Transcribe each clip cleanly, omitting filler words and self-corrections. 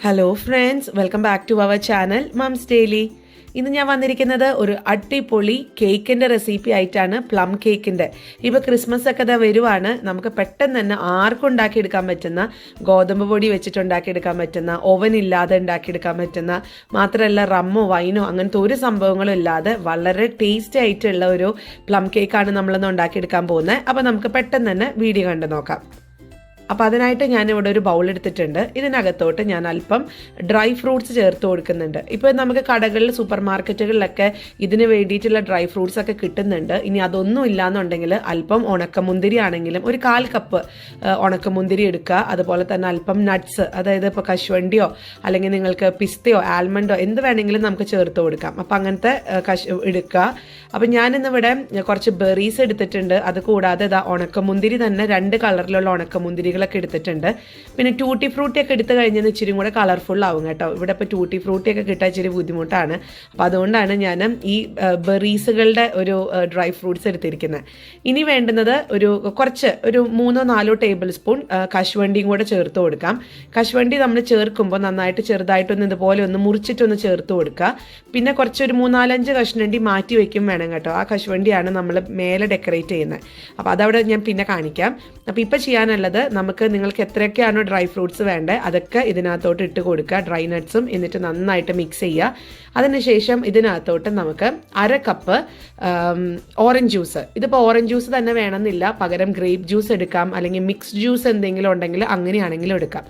Hello friends, welcome back to our channel Mums Daily. ഇന്ന് ഞാൻ വന്നിരിക്കുന്നത് ഒരു അടിപൊളി കേക്കിൻ്റെ റെസിപ്പി ആയിട്ടാണ്, പ്ലം കേക്കിൻ്റെ. ഇപ്പോൾ ക്രിസ്മസ് ഒക്കെ ഇതാ വരുവാണ്. നമുക്ക് പെട്ടെന്ന് തന്നെ ആർക്കും ഉണ്ടാക്കിയെടുക്കാൻ പറ്റുന്ന, ഗോതമ്പ് പൊടി വെച്ചിട്ട് ഉണ്ടാക്കിയെടുക്കാൻ പറ്റുന്ന, ഓവൻ ഇല്ലാതെ ഉണ്ടാക്കിയെടുക്കാൻ പറ്റുന്ന, മാത്രമല്ല റമ്മോ വൈനോ അങ്ങനത്തെ ഒരു സംഭവങ്ങളും ഇല്ലാതെ വളരെ ടേസ്റ്റി ആയിട്ടുള്ള ഒരു പ്ലം കേക്കാണ് നമ്മളിന്ന് ഉണ്ടാക്കിയെടുക്കാൻ പോകുന്നത്. അപ്പോൾ നമുക്ക് പെട്ടെന്ന് തന്നെ വീഡിയോ കണ്ടു നോക്കാം. അപ്പോൾ അതിനായിട്ട് ഞാനിവിടെ ഒരു ബൗൾ എടുത്തിട്ടുണ്ട്. ഇതിനകത്തോട്ട് ഞാൻ അല്പം ഡ്രൈ ഫ്രൂട്ട്സ് ചേർത്ത് കൊടുക്കുന്നുണ്ട്. ഇപ്പോൾ നമുക്ക് കടകളിൽ, സൂപ്പർ മാർക്കറ്റുകളിലൊക്കെ ഇതിന് വേണ്ടിയിട്ടുള്ള ഡ്രൈ ഫ്രൂട്ട്സ് ഒക്കെ കിട്ടുന്നുണ്ട്. ഇനി അതൊന്നും ഇല്ലാന്നുണ്ടെങ്കിൽ അല്പം ഉണക്കമുന്തിരി ആണെങ്കിലും ഒരു 1/4 കപ്പ് ഉണക്കമുന്തിരി എടുക്കുക. അതുപോലെ തന്നെ അല്പം നട്ട്സ്, അതായത് ഇപ്പോൾ കശുവണ്ടിയോ അല്ലെങ്കിൽ നിങ്ങൾക്ക് പിസ്തയോ ആൽമണ്ടോ എന്ത് വേണമെങ്കിലും നമുക്ക് ചേർത്ത് കൊടുക്കാം. അപ്പോൾ അങ്ങനത്തെ എടുക്കുക. അപ്പം ഞാനിന്നിവിടെ കുറച്ച് ബെറീസ് എടുത്തിട്ടുണ്ട്. അത് കൂടാതെ ഉണക്കമുന്തിരി തന്നെ 2 കളറിലുള്ള ഉണക്കമുന്തിരികളൊക്കെ എടുത്തിട്ടുണ്ട്. പിന്നെ ടൂട്ടി ഫ്രൂട്ടി ഒക്കെ എടുത്തു കഴിഞ്ഞാൽ ഇച്ചിരി കൂടെ കളർഫുൾ ആവും കേട്ടോ. ഇവിടെ ഇപ്പോൾ ടൂട്ടി ഫ്രൂട്ടി ഒക്കെ കിട്ടാൻ ഇച്ചിരി ബുദ്ധിമുട്ടാണ്. അപ്പോൾ അതുകൊണ്ടാണ് ഞാൻ ഈ ബെറീസുകളുടെ ഒരു ഡ്രൈ ഫ്രൂട്ട്സ് എടുത്തിരിക്കുന്നത്. ഇനി വേണ്ടുന്നത് ഒരു 3-4 ടേബിൾ സ്പൂൺ കശുവണ്ടിയും കൂടെ ചേർത്ത് കൊടുക്കാം. കശുവണ്ടി നമ്മൾ ചേർക്കുമ്പോൾ നന്നായിട്ട് ചെറുതായിട്ടൊന്ന് ഇതുപോലെ ഒന്ന് മുറിച്ചിട്ടൊന്ന് ചേർത്ത് കൊടുക്കുക. പിന്നെ കുറച്ചൊരു 3-4-5 കശുവണ്ടി മാറ്റി വയ്ക്കും വേണം കേട്ടോ. ആ കശുവണ്ടിയാണ് നമ്മൾ മേലെ ഡെക്കറേറ്റ് ചെയ്യുന്നത്. അപ്പോൾ അതവിടെ ഞാൻ പിന്നെ കാണിക്കാം. അപ്പോൾ ഇപ്പോൾ ചെയ്യാനുള്ളത്, നിങ്ങൾക്ക് എത്രയൊക്കെയാണോ ഡ്രൈ ഫ്രൂട്ട്സ് വേണ്ടത് അതൊക്കെ ഇതിനകത്തോട്ട് ഇട്ട് കൊടുക്കുക, ഡ്രൈ നട്ട്സും. എന്നിട്ട് നന്നായിട്ട് മിക്സ് ചെയ്യുക. അതിനുശേഷം ഇതിനകത്തോട്ട് നമുക്ക് 1/2 കപ്പ് ഓറഞ്ച് ജ്യൂസ്. ഇതിപ്പോൾ ഓറഞ്ച് ജ്യൂസ് തന്നെ വേണമെന്നില്ല, പകരം ഗ്രേപ്പ് ജ്യൂസ് എടുക്കാം, അല്ലെങ്കിൽ മിക്സ്ഡ് ജ്യൂസ് എന്തെങ്കിലും ഉണ്ടെങ്കിൽ അങ്ങനെയാണെങ്കിലും എടുക്കാം.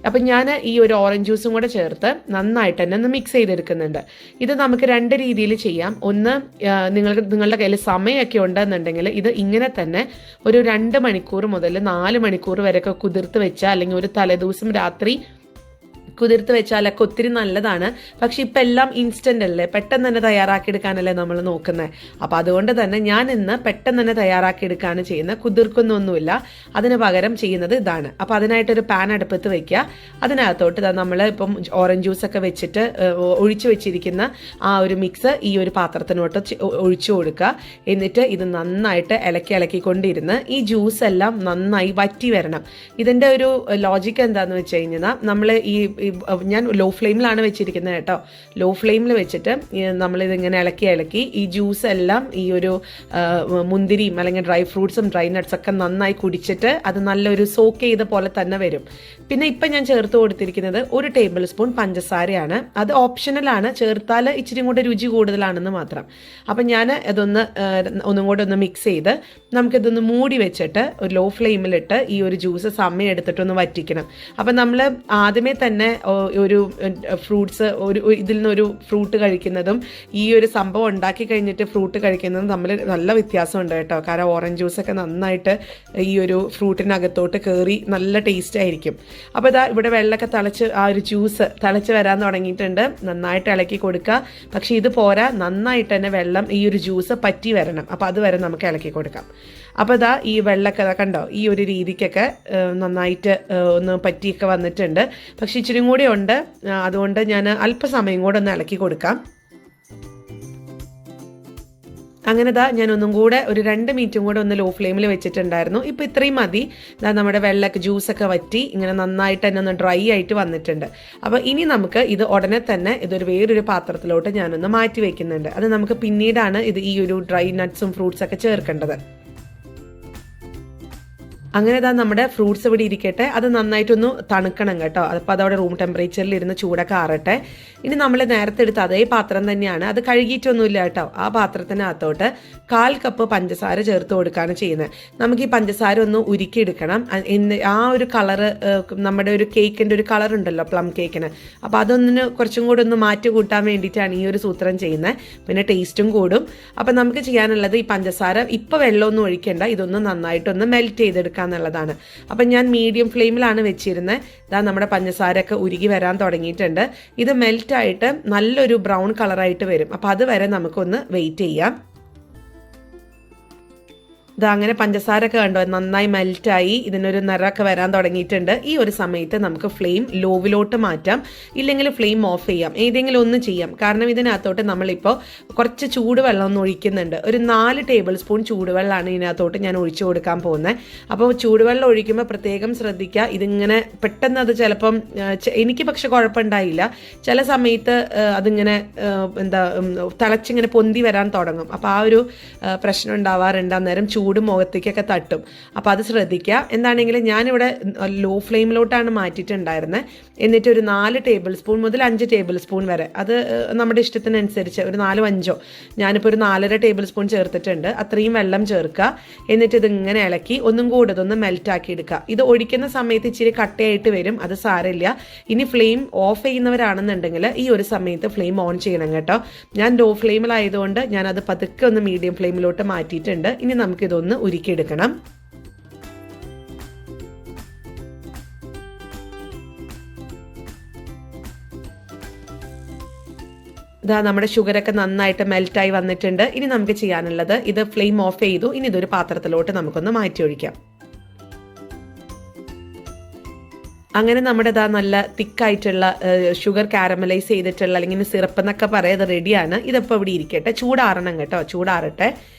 അപ്പം ഞാൻ ഈ ഒരു ഓറഞ്ച് ജ്യൂസും കൂടെ ചേർത്ത് നന്നായിട്ട് തന്നെ ഒന്ന് മിക്സ് ചെയ്തെടുക്കുന്നുണ്ട്. ഇത് നമുക്ക് 2 രീതിയിൽ ചെയ്യാം. ഒന്ന്, നിങ്ങളുടെ കയ്യിൽ സമയമൊക്കെ ഉണ്ടെന്നുണ്ടെങ്കിൽ ഇത് ഇങ്ങനെ തന്നെ ഒരു 2 മണിക്കൂർ മുതൽ 4 മണിക്കൂർ വരെയൊക്കെ കുതിർത്ത് വെച്ചാൽ, അല്ലെങ്കിൽ ഒരു തലേദിവസം രാത്രി കുതിർത്ത് വെച്ചാലൊക്കെ ഒത്തിരി നല്ലതാണ്. പക്ഷെ ഇപ്പം എല്ലാം ഇൻസ്റ്റൻ്റ് അല്ലേ, പെട്ടെന്ന് തന്നെ തയ്യാറാക്കിയെടുക്കാനല്ലേ നമ്മൾ നോക്കുന്നത്. അപ്പോൾ അതുകൊണ്ട് തന്നെ ഞാൻ ഇന്ന് പെട്ടെന്ന് തന്നെ തയ്യാറാക്കിയെടുക്കുകയാണ് ചെയ്യുന്നത്. കുതിർക്കുന്നൊന്നുമില്ല, അതിന് പകരം ചെയ്യുന്നത് ഇതാണ്. അപ്പോൾ അതിനായിട്ടൊരു പാൻ അടുപ്പത്ത് വയ്ക്കുക. അതിനകത്തോട്ട് നമ്മൾ ഇപ്പം ഓറഞ്ച് ജ്യൂസൊക്കെ വെച്ചിട്ട് ഒഴിച്ചു വെച്ചിരിക്കുന്ന ആ ഒരു മിക്സ് ഈ ഒരു പാത്രത്തിനോട്ട് ഒഴിച്ചു കൊടുക്കുക. എന്നിട്ട് ഇത് നന്നായിട്ട് ഇളക്കിക്കൊണ്ടിരുന്ന് ഈ ജ്യൂസ് എല്ലാം നന്നായി വറ്റി വരണം. ഇതിൻ്റെ ഒരു ലോജിക്ക് എന്താണെന്ന് വെച്ച് കഴിഞ്ഞാൽ, നമ്മൾ ഞാൻ ലോ ഫ്ലെയിമിലാണ് വെച്ചിരിക്കുന്നത് കേട്ടോ. ലോ ഫ്ലെയിമിൽ വെച്ചിട്ട് നമ്മളിതിങ്ങനെ ഇളക്കി ഈ ജ്യൂസ് എല്ലാം ഈ ഒരു മുന്തിരിയും അല്ലെങ്കിൽ ഡ്രൈ ഫ്രൂട്ട്സും ഡ്രൈ നട്ട്സൊക്കെ നന്നായി കുടിച്ചിട്ട് അത് നല്ലൊരു സോക്ക് ചെയ്ത പോലെ തന്നെ വരും. പിന്നെ ഇപ്പം ഞാൻ ചേർത്ത് കൊടുത്തിരിക്കുന്നത് 1 ടേബിൾ സ്പൂൺ പഞ്ചസാരയാണ്. അത് ഓപ്ഷണലാണ്, ചേർത്താൽ ഇച്ചിരി കൂടെ രുചി കൂടുതലാണെന്ന് മാത്രം. അപ്പം ഞാൻ ഒന്നും കൂടെ ഒന്ന് മിക്സ് ചെയ്ത് നമുക്കിതൊന്ന് മൂടി വെച്ചിട്ട് ഒരു ലോ ഫ്ലെയിമിലിട്ട് ഈ ഒരു ജ്യൂസ് സമയം എടുത്തിട്ടൊന്ന് വറ്റിക്കണം. അപ്പം നമ്മൾ ആദ്യമേ തന്നെ ഒരു ഫ്രൂട്ട്സ്, ഇതിൽ നിന്നൊരു ഫ്രൂട്ട് കഴിക്കുന്നതും ഈ ഒരു സംഭവം ഉണ്ടാക്കി കഴിഞ്ഞിട്ട് ഫ്രൂട്ട് കഴിക്കുന്നതും തമ്മിൽ നല്ല വ്യത്യാസമുണ്ട് കേട്ടോ. കാരണം ഓറഞ്ച് ജ്യൂസൊക്കെ നന്നായിട്ട് ഈ ഒരു ഫ്രൂട്ടിനകത്തോട്ട് കയറി നല്ല ടേസ്റ്റ് ആയിരിക്കും. അപ്പോൾ ഇവിടെ വെള്ളമൊക്കെ തിളച്ച് ആ ഒരു ജ്യൂസ് തിളച്ച് വരാൻ തുടങ്ങിയിട്ടുണ്ട്. നന്നായിട്ട് ഇളക്കി കൊടുക്കുക. പക്ഷേ ഇത് പോരാ, നന്നായിട്ട് തന്നെ വെള്ളം ഈ ഒരു ജ്യൂസ് പറ്റി വരണം. അപ്പോൾ അതുവരെ നമുക്ക് ഇളക്കി കൊടുക്കാം. അപ്പോൾ ഈ വെള്ളമൊക്കെ കണ്ടോ, ഈ ഒരു രീതിക്കൊക്കെ നന്നായിട്ട് ഒന്ന് പറ്റിയൊക്കെ വന്നിട്ടുണ്ട്. പക്ഷെ ഇച്ചിരി കൂടി ഉണ്ട്, അതുകൊണ്ട് ഞാൻ അല്പസമയം കൂടെ ഒന്ന് ഇളക്കി കൊടുക്കാം. അങ്ങനെ ഞാൻ ഒന്നും കൂടെ ഒരു 2 മിനിറ്റും കൂടെ ഒന്ന് ലോ ഫ്ലെയിമിൽ വെച്ചിട്ടുണ്ടായിരുന്നു. ഇപ്പോൾ ഇത്രയും മതി. നമ്മുടെ ജ്യൂസൊക്കെ വറ്റി ഇങ്ങനെ നന്നായിട്ട് തന്നെ ഒന്ന് ഡ്രൈ ആയിട്ട് വന്നിട്ടുണ്ട്. അപ്പോൾ ഇനി നമുക്ക് ഇത് ഉടനെ തന്നെ വേറൊരു പാത്രത്തിലോട്ട് ഞാനൊന്ന് മാറ്റി വയ്ക്കുന്നുണ്ട്. അത് നമുക്ക് പിന്നീടാണ് ഈ ഒരു ഡ്രൈ നട്ട്സും ഫ്രൂട്ട്സൊക്കെ ചേർക്കേണ്ടത്. അങ്ങനെ നമ്മുടെ ഫ്രൂട്ട്സ് ഇവിടെ ഇരിക്കട്ടെ. അത് നന്നായിട്ടൊന്ന് തണുക്കണം കേട്ടോ. അപ്പോൾ അതവിടെ റൂം ടെമ്പറേച്ചറിൽ ഇരുന്ന് ചൂടൊക്കെ ആറട്ടെ. ഇനി നമ്മൾ നേരത്തെ എടുത്ത അതേ പാത്രം തന്നെയാണ്, അത് കഴുകിയിട്ടൊന്നുമില്ല കേട്ടോ. ആ പാത്രത്തിനകത്തോട്ട് 1/4 കപ്പ് പഞ്ചസാര ചേർത്ത് കൊടുക്കുകയാണ് ചെയ്യുന്നത്. നമുക്ക് ഈ പഞ്ചസാര ഒന്ന് ഉരുക്കിയെടുക്കണം. ആ ഒരു കളറ്, നമ്മുടെ ഒരു കേക്കിൻ്റെ ഒരു കളർ ഉണ്ടല്ലോ പ്ലം കേക്കിന്, അപ്പോൾ അതൊന്നിന് കുറച്ചും കൂടെ ഒന്ന് മാറ്റി കൂട്ടാൻ വേണ്ടിയിട്ടാണ് ഈ ഒരു സൂത്രം ചെയ്യുന്നത്. പിന്നെ ടേസ്റ്റും കൂടും. അപ്പോൾ നമുക്ക് ചെയ്യാനുള്ളത്, ഈ പഞ്ചസാര ഇപ്പോൾ വെള്ളമൊന്നും ഒഴിക്കേണ്ട, ഇതൊന്ന് നന്നായിട്ടൊന്ന് മെൽറ്റ് ചെയ്തെടുക്കാം എന്നുള്ളതാണ്. അപ്പം ഞാൻ മീഡിയം ഫ്ലെയിമിലാണ് വെച്ചിരുന്നത്. നമ്മുടെ പഞ്ചസാരയൊക്കെ ഉരുകി വരാൻ തുടങ്ങിയിട്ടുണ്ട്. ഇത് മെൽറ്റായിട്ട് നല്ലൊരു ബ്രൗൺ കളറായിട്ട് വരും. അപ്പം അതുവരെ നമുക്കൊന്ന് വെയിറ്റ് ചെയ്യാം. ഇത് അങ്ങനെ പഞ്ചസാരൊക്കെ കണ്ടോ നന്നായി മെൽറ്റായി ഇതിനൊരു നിറമൊക്കെ വരാൻ തുടങ്ങിയിട്ടുണ്ട്. ഈ ഒരു സമയത്ത് നമുക്ക് ഫ്ലെയിം ലോവിലോട്ട് മാറ്റാം, ഇല്ലെങ്കിൽ ഫ്ലെയിം ഓഫ് ചെയ്യാം, ഏതെങ്കിലും ഒന്ന് ചെയ്യാം. കാരണം ഇതിനകത്തോട്ട് നമ്മളിപ്പോൾ കുറച്ച് ചൂടുവെള്ളം ഒന്ന് ഒഴിക്കുന്നുണ്ട്. ഒരു 4 ടേബിൾ സ്പൂൺ ചൂടുവെള്ളമാണ് ഇതിനകത്തോട്ട് ഞാൻ ഒഴിച്ചു കൊടുക്കാൻ പോകുന്നത്. അപ്പോൾ ചൂടുവെള്ളം ഒഴിക്കുമ്പോൾ പ്രത്യേകം ശ്രദ്ധിക്കുക. ഇതിങ്ങനെ പെട്ടെന്ന് അത് ചിലപ്പം എനിക്ക് പക്ഷെ കുഴപ്പമുണ്ടായില്ല. ചില സമയത്ത് അതിങ്ങനെ തിളച്ചിങ്ങനെ പൊന്തി വരാൻ തുടങ്ങും. അപ്പോൾ ആ ഒരു പ്രശ്നം ഉണ്ടാവാറുണ്ട്. അന്നേരം ചൂട് മുഖത്തേക്കൊക്കെ തട്ടും. അപ്പോൾ അത് ശ്രദ്ധിക്കുക. എന്താണെങ്കിലും ഞാനിവിടെ ലോ ഫ്ലെയിമിലോട്ടാണ് മാറ്റിയിട്ടുണ്ടായിരുന്നത്. എന്നിട്ട് ഒരു 4 ടേബിൾ സ്പൂൺ മുതൽ 5 ടേബിൾ സ്പൂൺ വരെ, അത് നമ്മുടെ ഇഷ്ടത്തിനനുസരിച്ച് ഒരു 4-5, ഞാനിപ്പോൾ ഒരു 4.5 ടേബിൾ സ്പൂൺ ചേർത്തിട്ടുണ്ട്. അത്രയും വെള്ളം ചേർക്കുക. എന്നിട്ട് ഇതിങ്ങനെ ഇളക്കി ഒന്നും കൂടെ ഇതൊന്ന് മെൽറ്റാക്കി എടുക്കുക. ഇത് ഒഴിക്കുന്ന സമയത്ത് ഇച്ചിരി കട്ടയായിട്ട് വരും, അത് സാരമില്ല. ഇനി ഫ്ലെയിം ഓഫ് ചെയ്യുന്നവരാണെന്നുണ്ടെങ്കിൽ ഈ ഒരു സമയത്ത് ഫ്ലെയിം ഓൺ ചെയ്യണം കേട്ടോ. ഞാൻ ലോ ഫ്ലെയിമിലായതുകൊണ്ട് ഞാനത് പതുക്കെ ഒന്ന് മീഡിയം ഫ്ലെയിമിലോട്ട് മാറ്റിയിട്ടുണ്ട്. ഇനി നമുക്കിതൊന്ന് ഉരുക്കിയെടുക്കണം. ഇതാ നമ്മുടെ ഷുഗറൊക്കെ നന്നായിട്ട് മെൽറ്റായി വന്നിട്ടുണ്ട്. ഇനി നമുക്ക് ചെയ്യാനുള്ളത്, ഇത് ഫ്ലെയിം ഓഫ് ചെയ്തു, ഇനി ഇതൊരു പാത്രത്തിലോട്ട് നമുക്കൊന്ന് മാറ്റി ഒഴിക്കാം. അങ്ങനെ നമ്മുടെ ഇതാ നല്ല തിക്കായിട്ടുള്ള ഷുഗർ കാരമലൈസ് ചെയ്തിട്ടുള്ള അല്ലെങ്കിൽ സിറപ്പ് എന്നൊക്കെ പറയുന്നത് റെഡിയാണ്. ഇതിപ്പോൾ ഇവിടെ ഇരിക്കട്ടെ, ചൂടാറണം കേട്ടോ, ചൂടാറട്ടെ.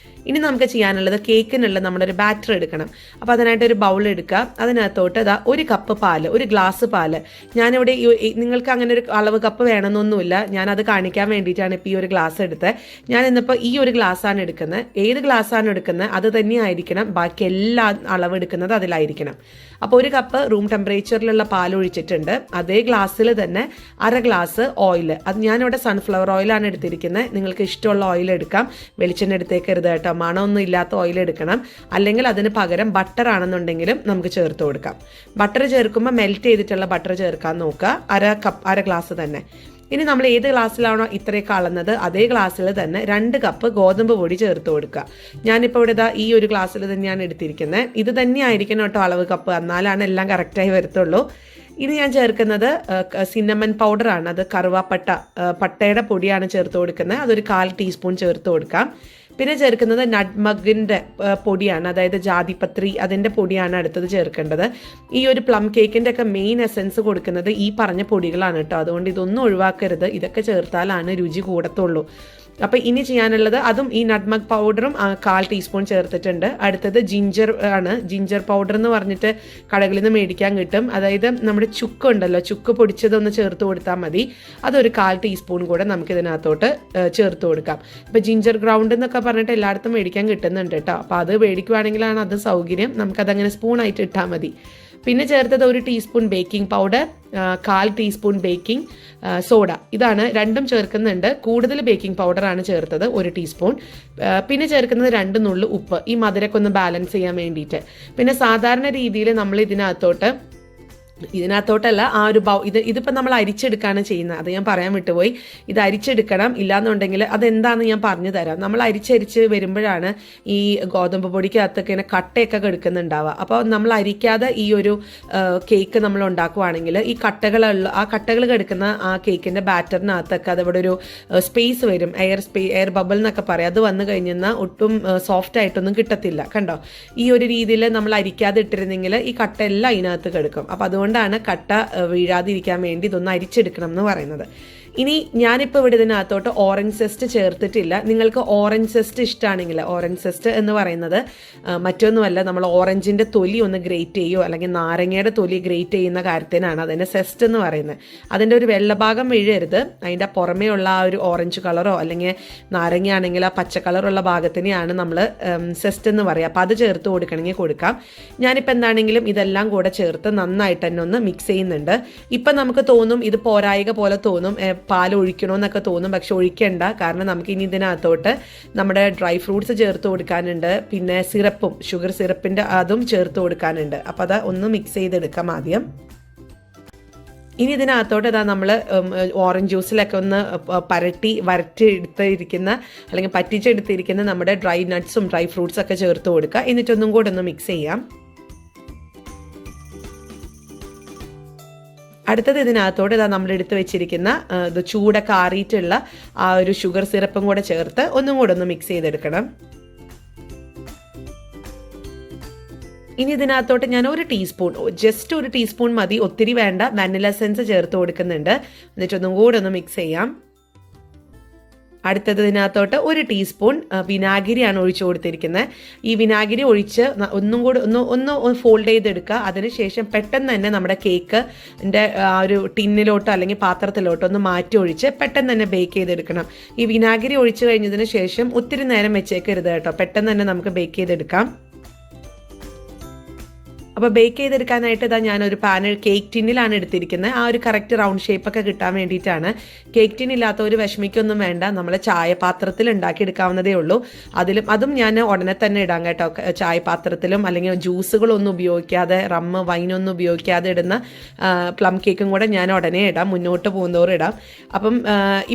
ഇനി നമുക്ക് ചെയ്യാനുള്ളത് കേക്കിനുള്ള നമ്മുടെ ഒരു ബാറ്റർ എടുക്കണം. അപ്പോൾ അതിനായിട്ട് ഒരു ബൗൾ എടുക്കുക. അതിനകത്തോട്ട് ഇതാ 1 കപ്പ് പാല്, 1 ഗ്ലാസ് പാല്. ഞാനിവിടെ നിങ്ങൾക്ക് അങ്ങനെ ഒരു അളവ് കപ്പ് വേണമെന്നൊന്നുമില്ല, ഞാനത് കാണിക്കാൻ വേണ്ടിയിട്ടാണ് ഇപ്പോൾ ഈ ഒരു ഗ്ലാസ് എടുത്തത്. ഞാൻ ഇന്നിപ്പോൾ ഈ ഒരു ഗ്ലാസ്സാണ് എടുക്കുന്നത്. ഏത് ഗ്ലാസ്സാണ് എടുക്കുന്നത് അത് തന്നെ ആയിരിക്കണം ബാക്കി എല്ലാ അളവ് എടുക്കുന്നത് അതിലായിരിക്കണം. അപ്പോൾ 1 കപ്പ് റൂം ടെമ്പറേച്ചറിലുള്ള പാൽ ഒഴിച്ചിട്ടുണ്ട്. അതേ ഗ്ലാസ്സിൽ തന്നെ 1/2 ഗ്ലാസ് ഓയിൽ, അത് ഞാനിവിടെ സൺഫ്ലവർ ഓയിലാണ് എടുത്തിരിക്കുന്നത്. നിങ്ങൾക്ക് ഇഷ്ടമുള്ള ഓയിൽ എടുക്കാം, വെളിച്ചെണ്ണ എടുത്തേക്കരുത് കേട്ടോ. മണമൊന്നും ഇല്ലാത്ത ഓയിൽ എടുക്കണം. അല്ലെങ്കിൽ അതിന് പകരം ബട്ടർ ആണെന്നുണ്ടെങ്കിലും നമുക്ക് ചേർത്ത് കൊടുക്കാം. ബട്ടർ ചേർക്കുമ്പോൾ മെൽറ്റ് ചെയ്തിട്ടുള്ള ബട്ടർ ചേർക്കാൻ നോക്കുക. 1/2 ഗ്ലാസ് തന്നെ. ഇനി നമ്മൾ ഏത് ഗ്ലാസ്സിലാണോ ഇത്രയൊക്കെ അളന്നത് അതേ ഗ്ലാസ്സിൽ തന്നെ 2 കപ്പ് ഗോതമ്പ് പൊടി ചേർത്ത് കൊടുക്കുക. ഞാനിപ്പോൾ ഇവിടെ ഈ ഒരു ഗ്ലാസ്സിൽ തന്നെയാണ് എടുത്തിരിക്കുന്നത്. ഇത് തന്നെ ആയിരിക്കണം കേട്ടോ അളവ് കപ്പ്, എന്നാലാണ് എല്ലാം കറക്റ്റായി വരത്തുള്ളൂ. ഇനി ഞാൻ ചേർക്കുന്നത് സിന്നമൺ പൗഡറാണ്. അത് കറുവാപ്പട്ട, പട്ടയുടെ പൊടിയാണ് ചേർത്ത് കൊടുക്കുന്നത്. അതൊരു 1/4 ടീസ്പൂൺ ചേർത്ത് കൊടുക്കാം. പിന്നെ ചേർക്കുന്നത് നട്ട്മഗിൻ്റെ പൊടിയാണ്, അതായത് ജാതിപത്രി, അതിൻ്റെ പൊടിയാണ് അടുത്തത് ചേർക്കേണ്ടത്. ഈ ഒരു പ്ലം കേക്കിൻ്റെ ഒക്കെ മെയിൻ എസൻസ് കൊടുക്കുന്നത് ഈ പറഞ്ഞ പൊടികളാണ് കേട്ടോ. അതുകൊണ്ട് ഇതൊന്നും ഒഴിവാക്കരുത്, ഇതൊക്കെ ചേർത്താലാണ് രുചി കൂടത്തുള്ളൂ. അപ്പോൾ ഇനി ചെയ്യാനുള്ളത് അതും ഈ നട്ട്മഗ് പൗഡറും 1/4 ടീസ്പൂൺ ചേർത്തിട്ടുണ്ട്. അടുത്തത് ജിഞ്ചർ ആണ്. ജിഞ്ചർ പൗഡർ എന്ന് പറഞ്ഞിട്ട് കടകളിൽ നിന്ന് മേടിക്കാൻ കിട്ടും. അതായത് നമ്മുടെ ചുക്ക് ഉണ്ടല്ലോ, ചുക്ക് പൊടിച്ചതൊന്ന് ചേർത്ത് കൊടുത്താൽ മതി. അതൊരു 1/4 ടീസ്പൂൺ കൂടെ നമുക്ക് ഇതിനകത്തോട്ട് ചേർത്ത് കൊടുക്കാം. ഇപ്പോൾ ജിഞ്ചർ ഗ്രൗണ്ട് എന്നൊക്കെ പറഞ്ഞിട്ട് എല്ലായിടത്തും മേടിക്കാൻ കിട്ടുന്നുണ്ട് കേട്ടോ. അപ്പോൾ അത് മേടിക്കുവാണെങ്കിലാണ് അത് സൗകര്യം, നമുക്കതങ്ങനെ സ്പൂണായിട്ട് ഇട്ടാൽ മതി. പിന്നെ ചേർത്തത് 1 teaspoon baking powder, 1/4 teaspoon baking soda. ഇതാണ് രണ്ടും ചേർക്കുന്നുണ്ട്. കൂടുതൽ ബേക്കിംഗ് പൗഡറാണ് ചേർത്തത്, 1 ടീസ്പൂൺ. പിന്നെ ചേർക്കുന്നത് 2 നുള്ളു ഉപ്പ്, ഈ മധുരമൊക്കെ ഒന്ന് ബാലൻസ് ചെയ്യാൻ വേണ്ടിയിട്ട്. പിന്നെ സാധാരണ രീതിയിൽ നമ്മൾ ഇതിനകത്തോട്ടല്ല ആ ഒരു ഇതിപ്പോൾ നമ്മൾ അരിച്ചെടുക്കുകയാണ് ചെയ്യുന്നത്, അത് ഞാൻ പറയാൻ വിട്ടുപോയി. ഇത് അരിച്ചെടുക്കണം, ഇല്ലാന്നുണ്ടെങ്കിൽ അതെന്താണെന്ന് ഞാൻ പറഞ്ഞു തരാം. നമ്മൾ അരിച്ചരിച്ച് വരുമ്പോഴാണ് ഈ ഗോതമ്പ് പൊടിക്കകത്തൊക്കെ ഇങ്ങനെ കട്ടയൊക്കെ കെടുക്കുന്നുണ്ടാവുക. അപ്പോൾ നമ്മൾ അരിക്കാതെ ഈ ഒരു കേക്ക് നമ്മൾ ഉണ്ടാക്കുവാണെങ്കിൽ ഈ കട്ടകൾ കെടുക്കുന്ന ആ കേക്കിൻ്റെ ബാറ്ററിനകത്തൊക്കെ അതവിടെ ഒരു സ്പേസ് വരും, എയർ ബബിൾ എന്നൊക്കെ പറയാം. അത് വന്നു കഴിഞ്ഞാൽ ഒട്ടും സോഫ്റ്റ് ആയിട്ടൊന്നും കിട്ടത്തില്ല. കണ്ടോ, ഈ ഒരു രീതിയിൽ നമ്മൾ അരിക്കാതെ ഇട്ടിരുന്നെങ്കിൽ ഈ കട്ട എല്ലാം അതിനകത്ത് കെടുക്കും. അപ്പോൾ അതുകൊണ്ടാണ് കട്ട വീഴാതിരിക്കാൻ വേണ്ടി ഇതൊന്ന് അരിച്ചെടുക്കണം എന്ന് പറയുന്നത്. ഇനി ഞാനിപ്പോൾ ഇവിടെ ഇതിനകത്തോട്ട് ഓറഞ്ച് സെസ്റ്റ് ചേർത്തിട്ടില്ല. നിങ്ങൾക്ക് ഓറഞ്ച് സെസ്റ്റ് ഇഷ്ടമാണെങ്കിൽ, ഓറഞ്ച് സെസ്റ്റ് എന്ന് പറയുന്നത് മറ്റൊന്നുമല്ല, നമ്മൾ ഓറഞ്ചിൻ്റെ തൊലി ഒന്ന് ഗ്രേറ്റ് ചെയ്യുമോ അല്ലെങ്കിൽ നാരങ്ങയുടെ തൊലി ഗ്രേറ്റ് ചെയ്യുന്ന കാര്യത്തിനാണ് അതിൻ്റെ സെസ്റ്റ് എന്ന് പറയുന്നത്. അതിൻ്റെ ഒരു വെള്ളഭാഗം വീഴരുത്, അതിൻ്റെ പുറമേ ഉള്ള ആ ഒരു ഓറഞ്ച് കളറോ അല്ലെങ്കിൽ നാരങ്ങയാണെങ്കിൽ ആ പച്ച കളറുള്ള ഭാഗത്തിനെയാണ് നമ്മൾ സെസ്റ്റ് എന്ന് പറയുക. അപ്പോൾ അത് ചേർത്ത് കൊടുക്കണമെങ്കിൽ കൊടുക്കാം. ഞാനിപ്പോൾ എന്താണെങ്കിലും ഇതെല്ലാം കൂടെ ചേർത്ത് നന്നായിട്ട് തന്നെ ഒന്ന് മിക്സ് ചെയ്യുന്നുണ്ട്. ഇപ്പം നമുക്ക് തോന്നും ഇത് പോരായിക പോലെ തോന്നും, പാൽ ഒഴിക്കണമെന്നൊക്കെ തോന്നും. പക്ഷെ ഒഴിക്കണ്ട, കാരണം നമുക്ക് ഇനി ഇതിനകത്തോട്ട് നമ്മുടെ ഡ്രൈ ഫ്രൂട്ട്സ് ചേർത്ത് കൊടുക്കാനുണ്ട്. പിന്നെ സിറപ്പും, ഷുഗർ സിറപ്പിൻ്റെ അതും ചേർത്ത് കൊടുക്കാനുണ്ട്. അപ്പോൾ അത് ഒന്ന് മിക്സ് ചെയ്തെടുക്കാം ആദ്യം. ഇനി ഇതിനകത്തോട്ട് നമ്മൾ ഓറഞ്ച് ജ്യൂസിലൊക്കെ ഒന്ന് വരട്ടിയെടുത്തിരിക്കുന്ന അല്ലെങ്കിൽ പറ്റിച്ചെടുത്തിരിക്കുന്ന നമ്മുടെ ഡ്രൈ നട്ട്സും ഡ്രൈ ഫ്രൂട്ട്സൊക്കെ ചേർത്ത് കൊടുക്കുക. എന്നിട്ടൊന്നും കൂടെ ഒന്ന് മിക്സ് ചെയ്യാം. അടുത്തത് ഇതിനകത്തോട്ട് നമ്മൾ എടുത്ത് വെച്ചിരിക്കുന്ന ഇത് ചൂടൊക്കെ ആറിയിട്ടുള്ള ആ ഒരു ഷുഗർ സിറപ്പും കൂടെ ചേർത്ത് ഒന്നും കൂടെ ഒന്ന് മിക്സ് ചെയ്തെടുക്കണം. ഇനി ഇതിനകത്തോട്ട് ഞാൻ ഒരു ടീസ്പൂൺ, ജസ്റ്റ് ഒരു ടീസ്പൂൺ മതി, ഒത്തിരി വേണ്ട, വാനില എസൻസ് ചേർത്ത് കൊടുക്കുന്നുണ്ട്. എന്നിട്ടൊന്നും കൂടെ ഒന്ന് മിക്സ് ചെയ്യാം. അടുത്തത് ഇതിനകത്തോട്ട് ഒരു ടീസ്പൂൺ വിനാഗിരിയാണ് ഒഴിച്ചു കൊടുത്തിരിക്കുന്നത്. ഈ വിനാഗിരി ഒഴിച്ച് ഒന്നും കൂടി ഒന്ന് ഫോൾഡ് ചെയ്തെടുക്കുക. അതിനുശേഷം പെട്ടെന്ന് തന്നെ നമ്മുടെ കേക്കിൻ്റെ ആ ഒരു ടിന്നിലോട്ടോ അല്ലെങ്കിൽ പാത്രത്തിലോട്ടോ ഒന്ന് മാറ്റി ഒഴിച്ച് പെട്ടെന്ന് തന്നെ ബേക്ക് ചെയ്തെടുക്കണം. ഈ വിനാഗിരി ഒഴിച്ചു കഴിഞ്ഞതിന് ശേഷം ഒത്തിരി നേരം വെച്ചേക്കരുത് കേട്ടോ, പെട്ടെന്ന് തന്നെ നമുക്ക് ബേക്ക് ചെയ്തെടുക്കാം. അപ്പോൾ ബേക്ക് ചെയ്തെടുക്കാനായിട്ട് ഇതാ ഞാനൊരു കേക്ക് ടിന്നിലാണ് എടുത്തിരിക്കുന്നത്. ആ ഒരു കറക്റ്റ് റൗണ്ട് ഷേപ്പൊക്കെ കിട്ടാൻ വേണ്ടിയിട്ടാണ്. കേക്ക് ടിൻ ഇല്ലാത്തവർ വിഷമിക്കൊന്നും വേണ്ട, നമ്മൾ ചായപാത്രത്തിൽ ഉണ്ടാക്കിയെടുക്കാവുന്നതേ ഉള്ളൂ. അതും ഞാൻ ഉടനെ തന്നെ ഇടാം കേട്ടോ. ചായപാത്രത്തിലും അല്ലെങ്കിൽ ജ്യൂസുകളൊന്നും ഉപയോഗിക്കാതെ, റമ്മ് വൈനൊന്നും ഉപയോഗിക്കാതെ ഇടുന്ന പ്ലം കേക്കും കൂടെ ഞാൻ ഉടനെ ഇടാം, മുന്നോട്ട് പോകുന്നവർ ഇടാം. അപ്പം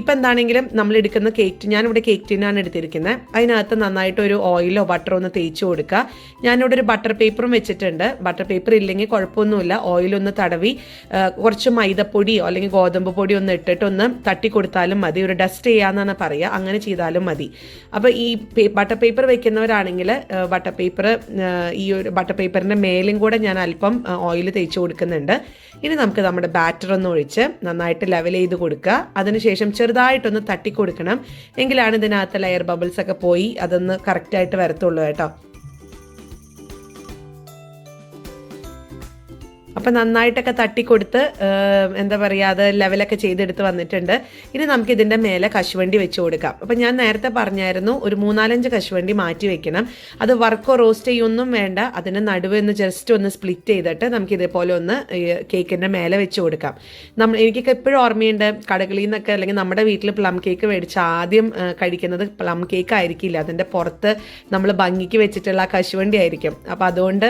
ഇപ്പം എന്താണെങ്കിലും നമ്മൾ എടുക്കുന്ന ഞാനിവിടെ കേക്ക് ടിന്നാണ് എടുത്തിരിക്കുന്നത്. അതിനകത്ത് നന്നായിട്ട് ഒരു ഓയിലോ ബട്ടറോ ഒന്ന് തേച്ച് കൊടുക്കുക. ഞാനിവിടെ ഒരു ബട്ടർ പേപ്പറും വെച്ചിട്ടുണ്ട്. ബട്ടർ പേപ്പർ ഇല്ലെങ്കിൽ കുഴപ്പമൊന്നുമില്ല, ഓയിലൊന്ന് തടവി കുറച്ച് മൈദപ്പൊടിയോ അല്ലെങ്കിൽ ഗോതമ്പ് പൊടിയോ ഒന്ന് ഇട്ടിട്ട് ഒന്ന് തട്ടി കൊടുത്താലും മതി. ഒരു ഡസ്റ്റ് ചെയ്യാന്നാണ് പറയുക, അങ്ങനെ ചെയ്താലും മതി. അപ്പോൾ ഈ ബട്ടർ പേപ്പർ വെക്കുന്നവരാണെങ്കിൽ ഈ ഒരു ബട്ടർ പേപ്പറിൻ്റെ മേലും കൂടെ ഞാൻ അല്പം ഓയിൽ തേച്ച് കൊടുക്കുന്നുണ്ട്. ഇനി നമുക്ക് നമ്മുടെ ബാറ്റർ ഒന്ന് ഒഴിച്ച് നന്നായിട്ട് ലെവൽ ചെയ്ത് കൊടുക്കുക. അതിനുശേഷം ചെറുതായിട്ടൊന്ന് തട്ടി കൊടുക്കണം, എങ്കിലാണ് ഇതിനകത്ത് ലെയർ ബബിൾസ് ഒക്കെ പോയി അതൊന്ന് കറക്റ്റായിട്ട് വരത്തുള്ളൂ കേട്ടോ. അപ്പം നന്നായിട്ടൊക്കെ തട്ടിക്കൊടുത്ത് എന്താ പറയുക, അത് ലെവലൊക്കെ ചെയ്തെടുത്ത് വന്നിട്ടുണ്ട്. ഇനി നമുക്ക് ഇതിൻ്റെ മേലെ കശുവണ്ടി വെച്ച് കൊടുക്കാം. അപ്പം ഞാൻ നേരത്തെ പറഞ്ഞായിരുന്നു ഒരു 3-4 കശുവണ്ടി മാറ്റി വെക്കണം. അത് വർക്കോ റോസ്റ്റ് ചെയ്യൊന്നും വേണ്ട, അതിന് നടുവ് ഒന്ന് ജസ്റ്റ് ഒന്ന് സ്പ്ലിറ്റ് ചെയ്തിട്ട് നമുക്ക് ഇതേപോലെ ഒന്ന് കേക്കിൻ്റെ മേലെ വെച്ച് കൊടുക്കാം. എനിക്കൊക്കെ എപ്പോഴും ഓർമ്മയുണ്ട്, കടകളിൽ നിന്നൊക്കെ അല്ലെങ്കിൽ നമ്മുടെ വീട്ടിൽ പ്ലം കേക്ക് മേടിച്ച് ആദ്യം കഴിക്കുന്നത് പ്ലം കേക്ക് ആയിരിക്കില്ല, അതിൻ്റെ പുറത്ത് നമ്മൾ ഭംഗിക്ക് വെച്ചിട്ടുള്ള കശുവണ്ടി ആയിരിക്കും. അപ്പോൾ അതുകൊണ്ട്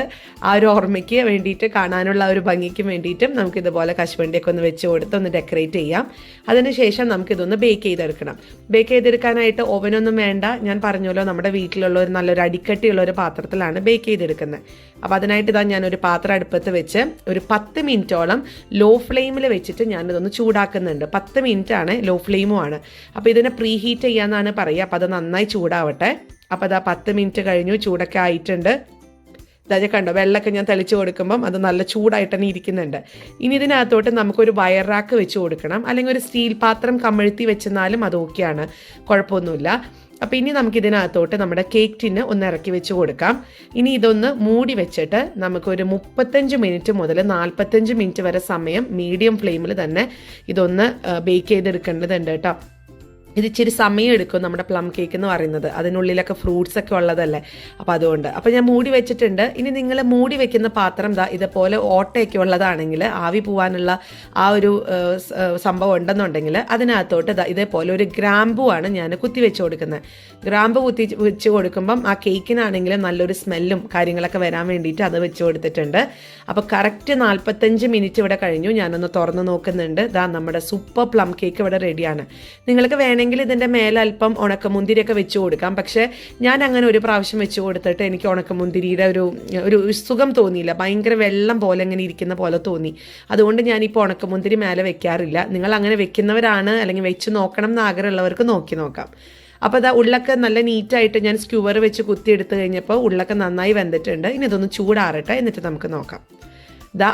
ആ ഒരു ഓർമ്മയ്ക്ക് വേണ്ടിയിട്ട്, കാണാനുള്ള ഒരു ഭംഗിക്ക് വേണ്ടിയിട്ടും നമുക്കിതുപോലെ കശുവണ്ടിയൊക്കെ ഒന്ന് വെച്ച് കൊടുത്ത് ഒന്ന് ഡെക്കറേറ്റ് ചെയ്യാം. അതിനുശേഷം നമുക്കിതൊന്ന് ബേക്ക് ചെയ്തെടുക്കണം. ബേക്ക് ചെയ്തെടുക്കാനായിട്ട് ഓവനൊന്നും വേണ്ട, ഞാൻ പറഞ്ഞല്ലോ നമ്മുടെ വീട്ടിലുള്ള ഒരു നല്ലൊരു അടിക്കട്ടിയുള്ള ഒരു പാത്രത്തിലാണ് ബേക്ക് ചെയ്തെടുക്കുന്നത്. അപ്പോൾ അതിനായിട്ട് ഇതാ ഞാനൊരു പാത്രം അടുപ്പത്ത് വെച്ച് ഒരു 10 മിനിറ്റോളം ലോ ഫ്ലെയിമിൽ വെച്ചിട്ട് ഞാനിതൊന്ന് ചൂടാക്കുന്നുണ്ട്. 10 മിനിറ്റാണ്, ലോ ഫ്ലെയിമുമാണ്. അപ്പോൾ ഇതിനെ പ്രീ ഹീറ്റ് ചെയ്യാന്നാണ് പറയുക. അപ്പോൾ അത് നന്നായി ചൂടാവട്ടെ. അപ്പോൾ അതാ 10 മിനിറ്റ് കഴിഞ്ഞു, ചൂടൊക്കെ ആയിട്ടുണ്ട്. ഇതാ കണ്ടോ, വെള്ളമൊക്കെ ഞാൻ തെളിച്ച് കൊടുക്കുമ്പം അത് നല്ല ചൂടായിട്ട് തന്നെ ഇരിക്കുന്നുണ്ട്. ഇനി ഇതിനകത്തോട്ട് നമുക്കൊരു വയർ റാക്ക് വെച്ച് കൊടുക്കണം, അല്ലെങ്കിൽ ഒരു സ്റ്റീൽ പാത്രം കമഴ്ത്തി വെച്ചെന്നാലും അത് ഓക്കെയാണ്, കുഴപ്പമൊന്നുമില്ല. അപ്പോൾ ഇനി നമുക്കിതിനകത്തോട്ട് നമ്മുടെ കേക്ക് ടിന്ന് ഒന്ന് ഇറക്കി വെച്ച് കൊടുക്കാം. ഇനി ഇതൊന്ന് മൂടി വെച്ചിട്ട് നമുക്കൊരു 35 മിനിറ്റ് മുതൽ 45 മിനിറ്റ് വരെ സമയം മീഡിയം ഫ്ലെയിമിൽ തന്നെ ഇതൊന്ന് ബേക്ക് ചെയ്തെടുക്കേണ്ടതുണ്ട് കേട്ടോ. ഇത് ഇച്ചിരി സമയം എടുക്കും നമ്മുടെ പ്ലം കേക്ക് എന്ന് പറയുന്നത്, അതിനുള്ളിലൊക്കെ ഫ്രൂട്ട്സ് ഒക്കെ ഉള്ളതല്ലേ. അപ്പോൾ അതുകൊണ്ട് ഞാൻ മൂടി വെച്ചിട്ടുണ്ട്. ഇനി നിങ്ങൾ മൂടി വെക്കുന്ന പാത്രം ഇതേപോലെ ഓട്ടയൊക്കെ ഉള്ളതാണെങ്കിൽ, ആവി പോകാനുള്ള ആ ഒരു സംഭവം ഉണ്ടെന്നുണ്ടെങ്കിൽ അതിനകത്തോട്ട് ഇതേപോലെ ഒരു ഗ്രാമ്പൂ ആണ് ഞാൻ കുത്തി വെച്ച് കൊടുക്കുന്നത്. ഗ്രാമ്പ് കുത്തി വെച്ച് കൊടുക്കുമ്പം ആ കേക്കിനാണെങ്കിലും നല്ലൊരു സ്മെല്ലും കാര്യങ്ങളൊക്കെ വരാൻ വേണ്ടിയിട്ട് അത് വെച്ച് കൊടുത്തിട്ടുണ്ട്. അപ്പോൾ കറക്റ്റ് 45 മിനിറ്റ് ഇവിടെ കഴിഞ്ഞു. ഞാനൊന്ന് തുറന്ന് നോക്കുന്നുണ്ട്. നമ്മുടെ സൂപ്പർ പ്ലം കേക്ക് ഇവിടെ റെഡിയാണ്. നിങ്ങൾക്ക് വേണമെങ്കിൽ ഇതിൻ്റെ മേലെ അല്പം ഉണക്കമുന്തിരിയൊക്കെ വെച്ച് കൊടുക്കാം. പക്ഷേ ഞാൻ അങ്ങനെ ഒരു പ്രാവശ്യം വെച്ച് കൊടുത്തിട്ട് എനിക്ക് ഉണക്കമുന്തിരിയുടെ ഒരു സുഖം തോന്നിയില്ല, ഭയങ്കര വെള്ളം പോലെ ഇങ്ങനെ ഇരിക്കുന്ന പോലെ തോന്നി. അതുകൊണ്ട് ഞാനിപ്പോൾ ഉണക്കമുന്തിരി മേലെ വെക്കാറില്ല. നിങ്ങൾ അങ്ങനെ വെക്കുന്നവരാണ് അല്ലെങ്കിൽ വെച്ച് നോക്കണം എന്ന് ആഗ്രഹമുള്ളവർക്ക് നോക്കാം. അപ്പോൾ ഉള്ളൊക്കെ നല്ല നീറ്റായിട്ട് ഞാൻ സ്ക്യൂവർ വെച്ച് കുത്തിയെടുത്ത് കഴിഞ്ഞപ്പോൾ ഉള്ളൊക്കെ നന്നായി വെന്തിട്ടുണ്ട്. ഇനി ഇതൊന്ന് ചൂടാറട്ടെ, എന്നിട്ട് നമുക്ക് നോക്കാം.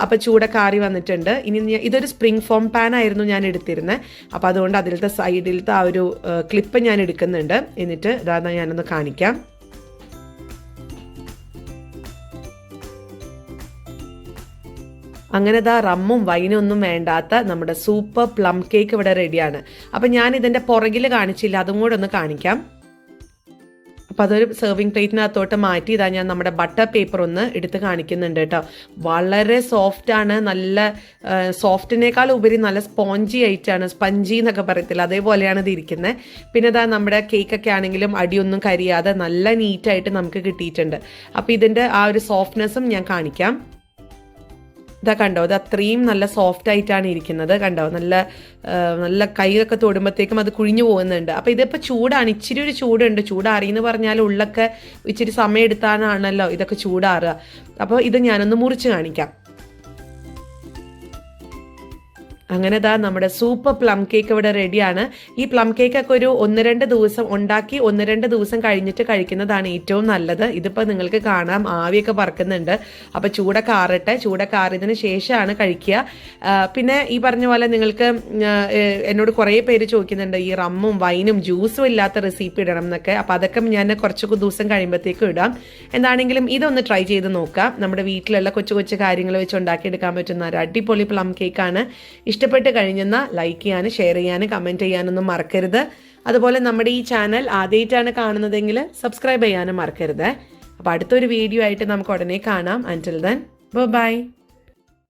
അപ്പോൾ ചൂടൊക്കെ ആറി വന്നിട്ടുണ്ട്. ഇനി ഇതൊരു സ്പ്രിംഗ് ഫോം പാൻ ആയിരുന്നു ഞാൻ എടുത്തിരുന്നത്. അപ്പോൾ അതുകൊണ്ട് അതിലത്തെ സൈഡിലത്തെ ആ ഒരു ക്ലിപ്പ് ഞാൻ എടുക്കുന്നുണ്ട്. എന്നിട്ട് ഞാനൊന്ന് കാണിക്കാം. അങ്ങനെ റമ്മും വൈനും ഒന്നും വേണ്ടാത്ത നമ്മുടെ സൂപ്പർ പ്ലം കേക്ക് ഇവിടെ റെഡിയാണ്. അപ്പം ഞാൻ ഇതിൻ്റെ പുറകിൽ കാണിച്ചില്ല, അതും കൂടെ ഒന്ന് കാണിക്കാം. അപ്പോൾ അതൊരു സെർവിങ് പ്ലേറ്റിനകത്തോട്ട് മാറ്റി ഞാൻ നമ്മുടെ ബട്ടർ പേപ്പർ ഒന്ന് എടുത്ത് കാണിക്കുന്നുണ്ട് കേട്ടോ. വളരെ സോഫ്റ്റാണ്, നല്ല സോഫ്റ്റിനേക്കാൾ ഉപരി നല്ല സ്പോഞ്ചി ആയിട്ടാണ്, സ്പഞ്ചി എന്നൊക്കെ പറയത്തില്ല, അതേപോലെയാണ് ഇത് ഇരിക്കുന്നത്. പിന്നെ നമ്മുടെ കേക്കൊക്കെ ആണെങ്കിലും അടിയൊന്നും കരിയാതെ നല്ല നീറ്റായിട്ട് നമുക്ക് കിട്ടിയിട്ടുണ്ട്. അപ്പോൾ ഇതിൻ്റെ ആ ഒരു സോഫ്റ്റ്നെസ്സും ഞാൻ കാണിക്കാം. കണ്ടോ, ഇത് അത്രയും നല്ല സോഫ്റ്റ് ആയിട്ടാണ് ഇരിക്കുന്നത്. കണ്ടോ, നല്ല കൈയൊക്കെ തൊടുമ്പോഴത്തേക്കും അത് കുഴിഞ്ഞു പോകുന്നുണ്ട്. അപ്പോൾ ഇതിപ്പോൾ ചൂടാണ്, ഇച്ചിരി ഒരു ചൂടുണ്ട്. ചൂടാറിയെന്ന് പറഞ്ഞാൽ ഉള്ളൊക്കെ ഇച്ചിരി സമയം എടുത്താണല്ലോ ഇതൊക്കെ ചൂടാറുക. അപ്പോൾ ഇത് ഞാനൊന്ന് മുറിച്ച് കാണിക്കാം. അങ്ങനെ നമ്മുടെ സൂപ്പർ പ്ലം കേക്ക് ഇവിടെ റെഡിയാണ്. ഈ പ്ലം കേക്കൊക്കെ ഒരു 1-2 ദിവസം ഉണ്ടാക്കി 1-2 ദിവസം കഴിഞ്ഞിട്ട് കഴിക്കുന്നതാണ് ഏറ്റവും നല്ലത്. ഇതിപ്പോൾ നിങ്ങൾക്ക് കാണാം ആവിയൊക്കെ പറക്കുന്നുണ്ട്. അപ്പോൾ ചൂടൊക്കെ ആറട്ടെ, ചൂടൊക്കെ ആറിയതിന് ശേഷമാണ് കഴിക്കുക. പിന്നെ ഈ പറഞ്ഞ പോലെ നിങ്ങൾക്ക് എന്നോട് കുറേ പേര് ചോദിക്കുന്നുണ്ട് ഈ റമ്മും വൈനും ജ്യൂസും ഇല്ലാത്ത റെസിപ്പി ഇടണം എന്നൊക്കെ. അപ്പോൾ അതൊക്കെ ഞാൻ കുറച്ച് ദിവസം കഴിയുമ്പോഴത്തേക്കും ഇടാം. എന്താണെങ്കിലും ഇതൊന്ന് ട്രൈ ചെയ്ത് നോക്കാം. നമ്മുടെ വീട്ടിലുള്ള കൊച്ചു കൊച്ചു കാര്യങ്ങൾ വെച്ച് ഉണ്ടാക്കിയെടുക്കാൻ പറ്റുന്ന ഒരു അടിപൊളി പ്ലം കേക്കാണ്. ഇഷ്ടപ്പെട്ട് കഴിഞ്ഞെന്നാൽ ലൈക്ക് ചെയ്യാനും ഷെയർ ചെയ്യാനും കമൻറ്റ് ചെയ്യാനൊന്നും മറക്കരുത്. അതുപോലെ നമ്മുടെ ഈ ചാനൽ ആദ്യമായിട്ടാണ് കാണുന്നതെങ്കിൽ സബ്സ്ക്രൈബ് ചെയ്യാനും മറക്കരുത്. അപ്പോൾ അടുത്തൊരു വീഡിയോ ആയിട്ട് നമുക്ക് ഉടനെ കാണാം. അൻറ്റിൽ ദെൻ ബൈ.